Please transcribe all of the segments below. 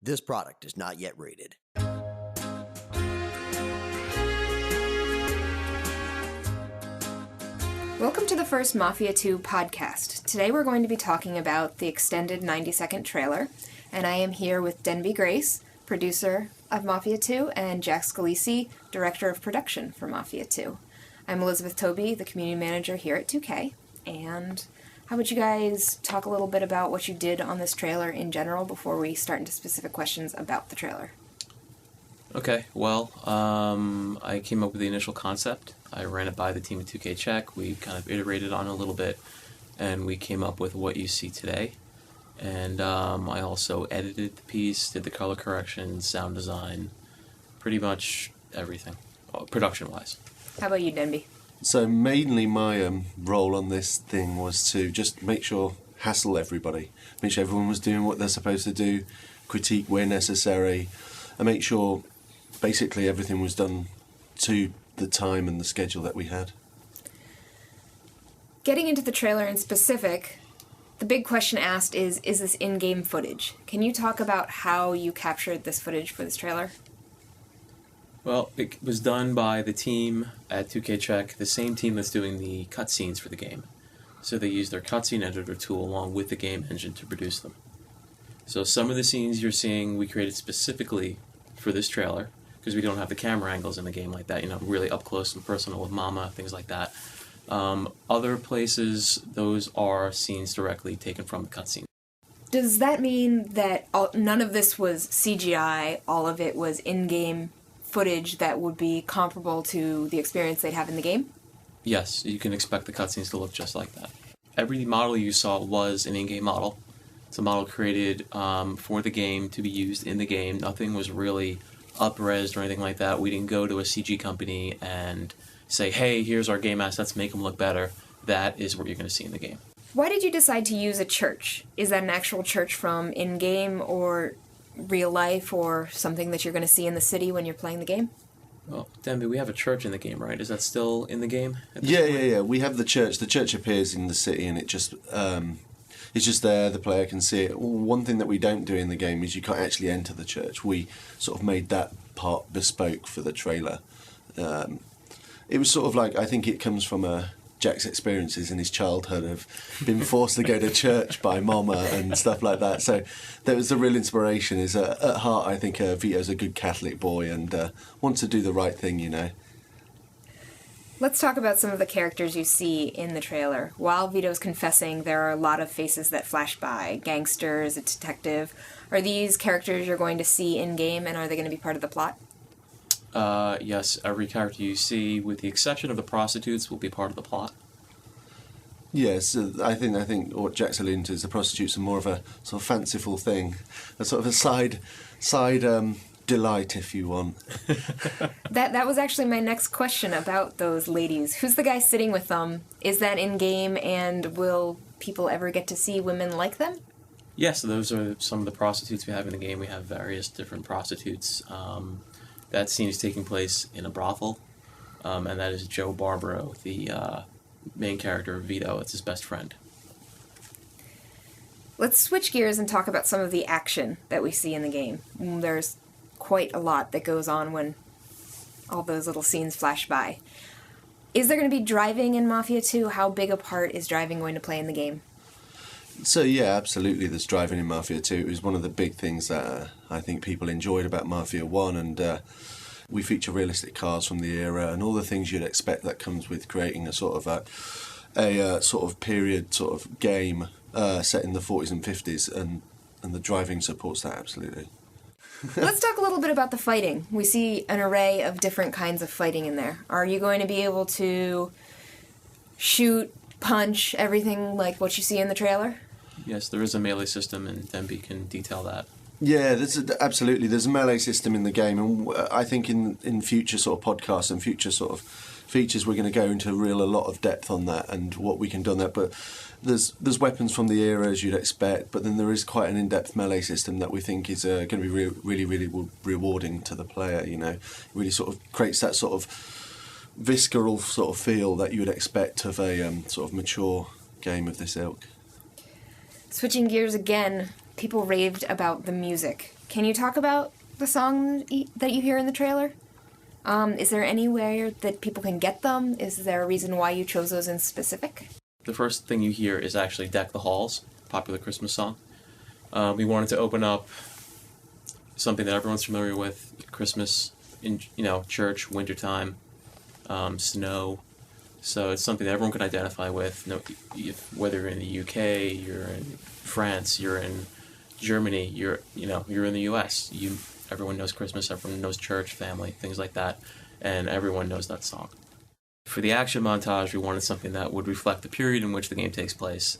This product is not yet rated. Welcome to the first Mafia II podcast. Today we're going to be talking about the extended 90-second trailer, and I am here with Denby Grace, producer of Mafia II, and Jack Scalisi, director of production for Mafia II. I'm Elizabeth Toby, the community manager here at 2K, and how about you guys talk a little bit about what you did on this trailer in general before we start into specific questions about the trailer? Okay, well, I came up with the initial concept. I ran it by the team at 2K Check. We kind of iterated on it a little bit, and we came up with what you see today. And I also edited the piece, did the color corrections, sound design, pretty much everything, production-wise. How about you, Denby? So mainly my role on this thing was to just make sure, hassle everybody, make sure everyone was doing what they're supposed to do, critique where necessary, and make sure basically everything was done to the time and the schedule that we had. Getting into the trailer in specific, the big question asked is this in-game footage? Can you talk about how you captured this footage for this trailer? Well, it was done by the team at 2K Check, the same team that's doing the cutscenes for the game. So they used their cutscene editor tool along with the game engine to produce them. So some of the scenes you're seeing we created specifically for this trailer, because we don't have the camera angles in the game like that, really up close and personal with Mama, things like that. Other places, those are scenes directly taken from the cutscene. Does that mean that none of this was CGI, all of it was in-game footage that would be comparable to the experience they'd have in the game? Yes, you can expect the cutscenes to look just like that. Every model you saw was an in-game model. It's a model created for the game to be used in the game. Nothing was really up-resed or anything like that. We didn't go to a CG company and say, hey, here's our game assets, make them look better. That is what you're going to see in the game. Why did you decide to use a church? Is that an actual church from in-game or real life or something that you're going to see in the city when you're playing the game? Well, Denby, we have a church in the game, right? Is that still in the game? Yeah. We have the church. The church appears in the city and it just... it's just there, the player can see it. One thing that we don't do in the game is you can't actually enter the church. We sort of made that part bespoke for the trailer. It was sort of like, I think it comes from Jack's experiences in his childhood of being forced to go to church by Mama and stuff like that. So that was the real inspiration. Is at heart, I think Vito's a good Catholic boy and wants to do the right thing, Let's talk about some of the characters you see in the trailer. While Vito's confessing, there are a lot of faces that flash by. Gangsters, a detective. Are these characters you're going to see in-game, and are they going to be part of the plot? Yes, every character you see, with the exception of the prostitutes, will be part of the plot. Yes, I think what Jack's alluding to is the prostitutes are more of a sort of fanciful thing, a sort of a side delight, if you want. That was actually my next question about those ladies. Who's the guy sitting with them? Is that in-game, and will people ever get to see women like them? Yes, those are some of the prostitutes we have in the game. We have various different prostitutes. That scene is taking place in a brothel, and that is Joe Barbaro, the main character of Vito. It's his best friend. Let's switch gears and talk about some of the action that we see in the game. There's quite a lot that goes on when all those little scenes flash by. Is there going to be driving in Mafia 2? How big a part is driving going to play in the game? So yeah, absolutely there's driving in Mafia 2. It was one of the big things that I think people enjoyed about Mafia 1, and we feature realistic cars from the era and all the things you'd expect that comes with creating a sort of period sort of game set in the 40s and 50s, and the driving supports that absolutely. Let's talk a little bit about the fighting. We see an array of different kinds of fighting in there. Are you going to be able to shoot, punch, everything like what you see in the trailer? Yes, there is a melee system, and Denby can detail that. Yeah, absolutely. There's a melee system in the game, and I think in future sort of podcasts and future sort of features we're going to go into a lot of depth on that and what we can do on that. But there's weapons from the era as you'd expect, but then there is quite an in-depth melee system that we think is going to be really rewarding to the player. It really sort of creates that sort of visceral sort of feel that you would expect of a sort of mature game of this ilk. Switching gears again, people raved about the music. Can you talk about the song that you hear in the trailer? Is there anywhere that people can get them? Is there a reason why you chose those in specific? The first thing you hear is actually Deck the Halls, popular Christmas song. We wanted to open up something that everyone's familiar with, Christmas in church, wintertime, snow. So it's something that everyone can identify with. Whether you're in the UK, you're in France, you're in Germany, you're in the US. Everyone knows Christmas, everyone knows church, family, things like that, and everyone knows that song. For the action montage, we wanted something that would reflect the period in which the game takes place,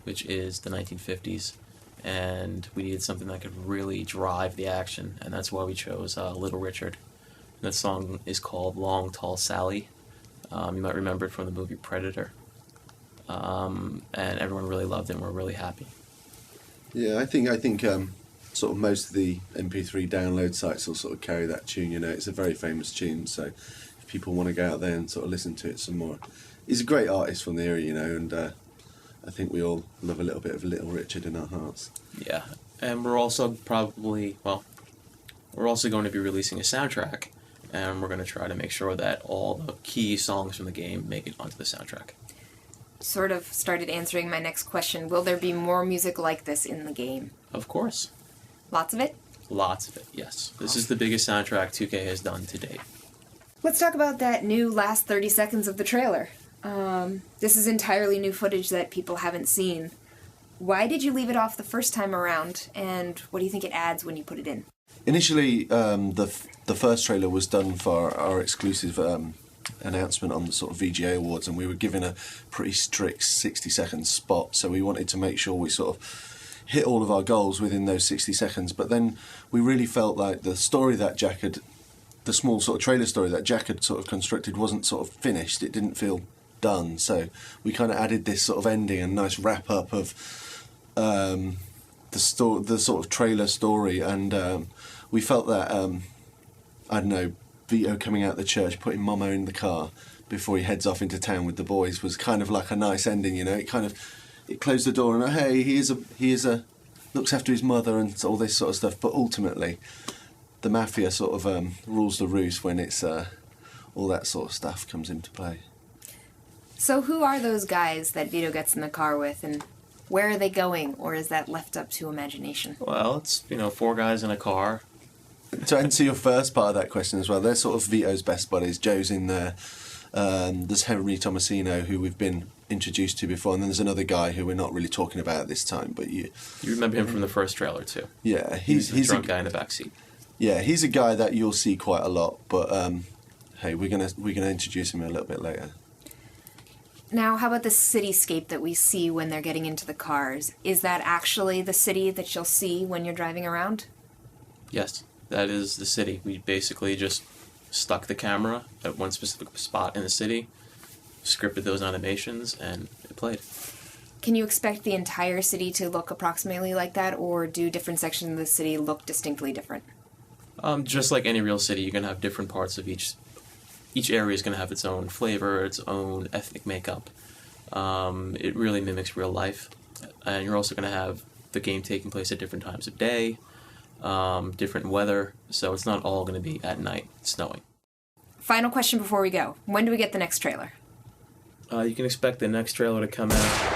which is the 1950s. And we needed something that could really drive the action, and that's why we chose Little Richard. And that song is called Long Tall Sally. You might remember it from the movie Predator. And everyone really loved it, and we're really happy. Yeah, I think sort of most of the MP3 download sites will sort of carry that tune. It's a very famous tune, so if people want to go out there and sort of listen to it some more. He's a great artist from the era, and I think we all love a little bit of Little Richard in our hearts. Yeah, and we're also going to be releasing a soundtrack, and we're going to try to make sure that all the key songs from the game make it onto the soundtrack. Sort of started answering my next question. Will there be more music like this in the game? Of course. Lots of it? Lots of it, yes. This is the biggest soundtrack 2K has done to date. Let's talk about that new last 30 seconds of the trailer. This is entirely new footage that people haven't seen. Why did you leave it off the first time around, and what do you think it adds when you put it in? Initially, the first trailer was done for our exclusive announcement on the sort of VGA Awards, and we were given a pretty strict 60-second spot, so we wanted to make sure we sort of hit all of our goals within those 60 seconds. But then we really felt like the story that Jack had, the small sort of trailer story that Jack had sort of constructed wasn't sort of finished. It didn't feel done, so we kind of added this sort of ending and nice wrap up of the sort of trailer story, and we felt that Vito coming out of the church, putting Momo in the car before he heads off into town with the boys was kind of like a nice ending. It closed the door and hey, he is a looks after his mother and all this sort of stuff, but ultimately the mafia sort of rules the roost when it's all that sort of stuff comes into play. So who are those guys that Vito gets in the car with, and where are they going, or is that left up to imagination? Well, it's, 4 guys in a car. To answer your first part of that question as well, they're sort of Vito's best buddies. Joe's in there. There's Henry Tomasino, who we've been introduced to before, and then there's another guy who we're not really talking about at this time. But you remember him from the first trailer too. Yeah, he's the drunk guy in the backseat. Yeah, he's a guy that you'll see quite a lot. But hey, we're gonna introduce him a little bit later. Now, how about the cityscape that we see when they're getting into the cars? Is that actually the city that you'll see when you're driving around? Yes, that is the city. We basically just stuck the camera at one specific spot in the city, scripted those animations, and it played. Can you expect the entire city to look approximately like that, or do different sections of the city look distinctly different? Just like any real city, you're going to have different parts of each area is going to have its own flavor, its own ethnic makeup. It really mimics real life. And you're also going to have the game taking place at different times of day, different weather, so it's not all going to be at night snowing. Final question before we go. When do we get the next trailer? You can expect the next trailer to come out.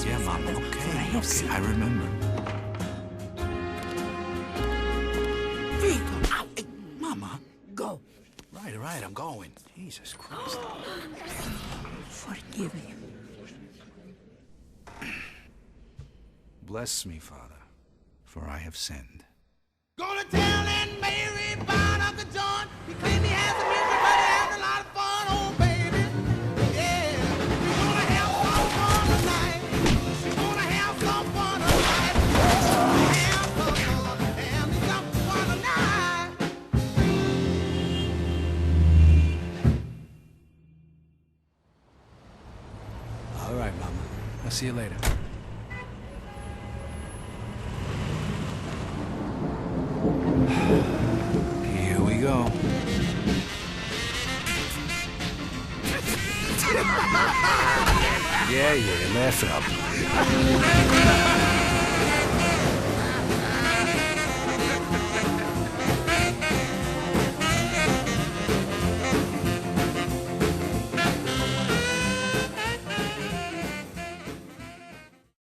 Yeah, Mama, okay, I remember. Mama, go. Right, I'm going. Jesus Christ. Forgive him. Bless me, Father, for I have sinned. Gonna tell Aunt Mary about Uncle John. He claimed he has some music, but he had a lot of fun, oh baby. Yeah, we're gonna have some fun tonight. We're gonna have some fun tonight. We're gonna have some fun tonight. All right, Mama. I'll see you later. Here we go. Yeah, laugh it up.